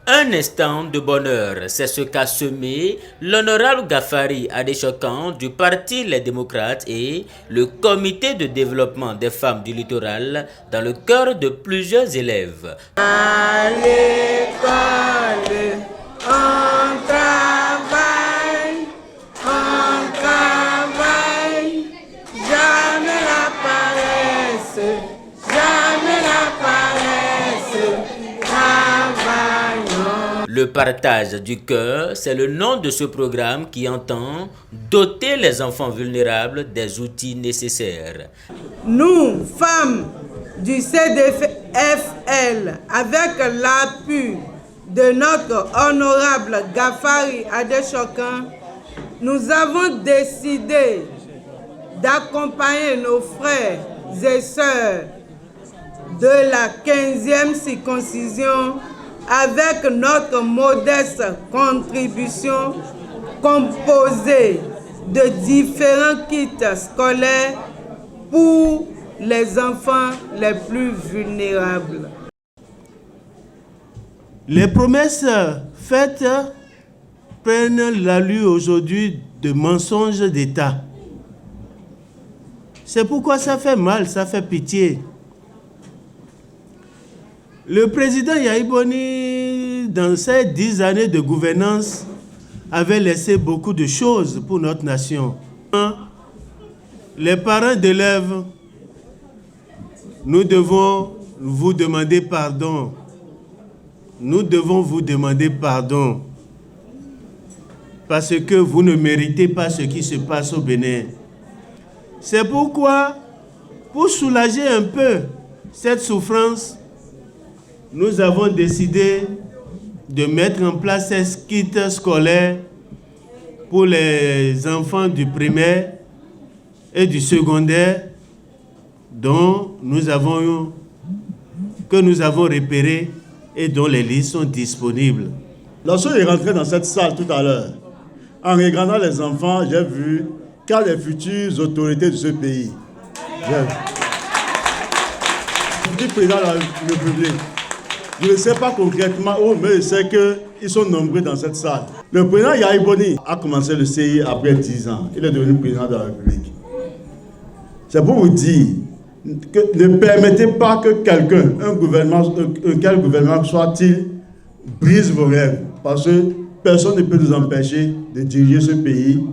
Un instant de bonheur, c'est ce qu'a semé l'honorable Gafari Adéchokan du Parti Les Démocrates et le Comité de développement des femmes du littoral dans le cœur de plusieurs élèves. À l'école, on travaille, jamais la paresse, jamais la paresse, travaillons. Le partage du cœur, c'est le nom de ce programme qui entend doter les enfants vulnérables des outils nécessaires. Nous, femmes du CDFL, avec l'appui de notre honorable Gafari Adéchokan, nous avons décidé d'accompagner nos frères et sœurs de la 15e circoncision avec notre modeste contribution composée de différents kits scolaires pour les enfants les plus vulnérables. Les promesses faites prennent l'allure aujourd'hui de mensonges d'État. C'est pourquoi ça fait mal, ça fait pitié. Le président Yahi Boni, dans ses 10 années de gouvernance, avait laissé beaucoup de choses pour notre nation. Les parents d'élèves, nous devons vous demander pardon. Nous devons vous demander pardon parce que vous ne méritez pas ce qui se passe au Bénin. C'est pourquoi, pour soulager un peu cette souffrance, nous avons décidé de mettre en place ces kits scolaires pour les enfants du primaire et du secondaire que nous avons repérés et dont les listes sont disponibles. Lorsque je suis rentré dans cette salle tout à l'heure, en regardant les enfants, j'ai vu qu'à les futures autorités de ce pays. Je dis président de la République. Je ne sais pas concrètement où, mais je sais qu'ils sont nombreux dans cette salle. Le président Yahi Boni a commencé le CI après 10 ans. Il est devenu président de la République. C'est pour vous dire que ne permettez pas que quelqu'un, quel gouvernement soit-il, brise vos rêves. Parce que personne ne peut nous empêcher de diriger ce pays,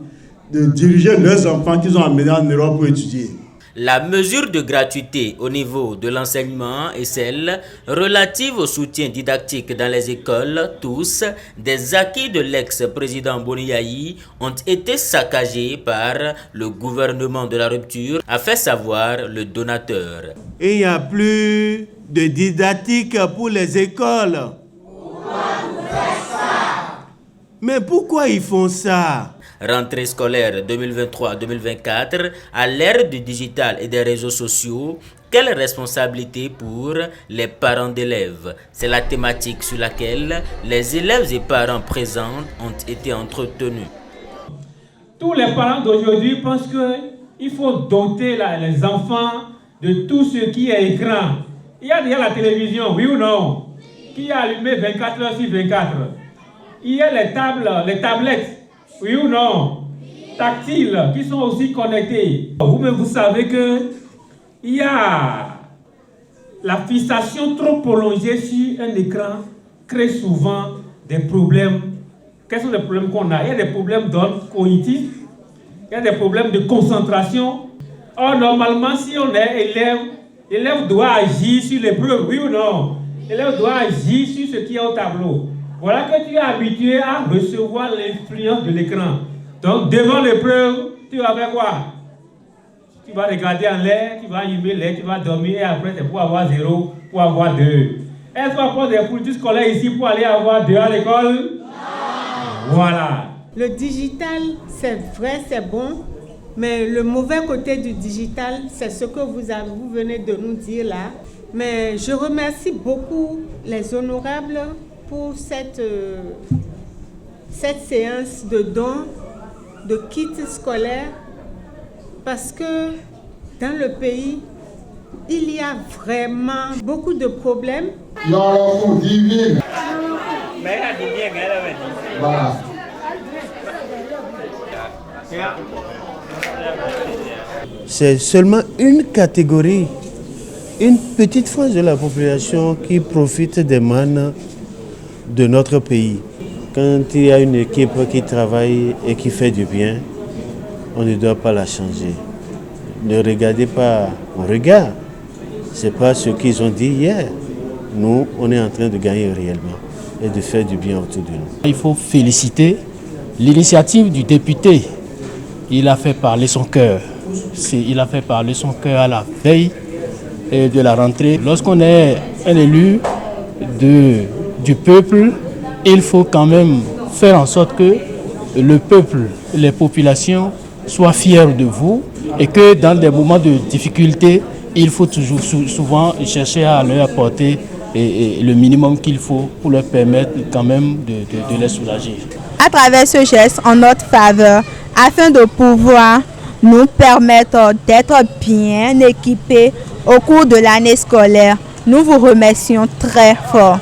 de diriger leurs enfants qu'ils ont amenés en Europe pour étudier. La mesure de gratuité au niveau de l'enseignement et celle relative au soutien didactique dans les écoles, tous des acquis de l'ex-président Boni Yahi ont été saccagés par le gouvernement de la rupture, a fait savoir le donateur. Il n'y a plus de didactique pour les écoles. Pourquoi vous faites ça? Mais pourquoi ils font ça? Rentrée scolaire 2023-2024, à l'ère du digital et des réseaux sociaux, quelle responsabilité pour les parents d'élèves? C'est la thématique sur laquelle les élèves et parents présents ont été entretenus. Tous les parents d'aujourd'hui pensent qu'il faut doter les enfants de tout ce qui est écran. Il y a déjà la télévision, oui ou non, qui est allumée 24 heures sur 24. Il y a les tablettes. Oui ou non? Tactiles, qui sont aussi connectés. Vous-même, vous savez qu'il y a la fixation trop prolongée sur un écran crée souvent des problèmes. Quels sont les problèmes qu'on a? Il y a des problèmes d'ordre cognitif, il y a des problèmes de concentration. Or, normalement, si on est élève, l'élève doit agir sur l'épreuve, oui ou non? L'élève doit agir sur ce qui est au tableau. Voilà que tu es habitué à recevoir l'influence de l'écran. Donc, devant l'épreuve, tu vas faire quoi? Tu vas regarder en l'air, tu vas allumer l'air, tu vas dormir et après, c'est pour avoir 0, pour avoir 2. Est-ce qu'on apporte des politiques scolaires ici pour aller avoir 2 à l'école? Non. Voilà. Le digital, c'est vrai, c'est bon, mais le mauvais côté du digital, c'est ce que vous venez de nous dire là. Mais je remercie beaucoup les honorables pour cette séance de dons de kits scolaires parce que dans le pays, Il y a vraiment beaucoup de problèmes. Voilà. C'est seulement une catégorie, une petite frange de la population qui profite des mannes de notre pays. Quand il y a une équipe qui travaille et qui fait du bien, on ne doit pas la changer. Ne regardez pas, on regarde. Ce n'est pas ce qu'ils ont dit hier. Nous, on est en train de gagner réellement et de faire du bien autour de nous. Il faut féliciter l'initiative du député. Il a fait parler son cœur. Il a fait parler son cœur à la veille de la rentrée. Lorsqu'on est un élu du peuple, il faut quand même faire en sorte que le peuple, les populations soient fiers de vous et que dans des moments de difficulté, il faut toujours souvent chercher à leur apporter le minimum qu'il faut pour leur permettre quand même de les soulager. À travers ce geste en notre faveur, afin de pouvoir nous permettre d'être bien équipés au cours de l'année scolaire, nous vous remercions très fort.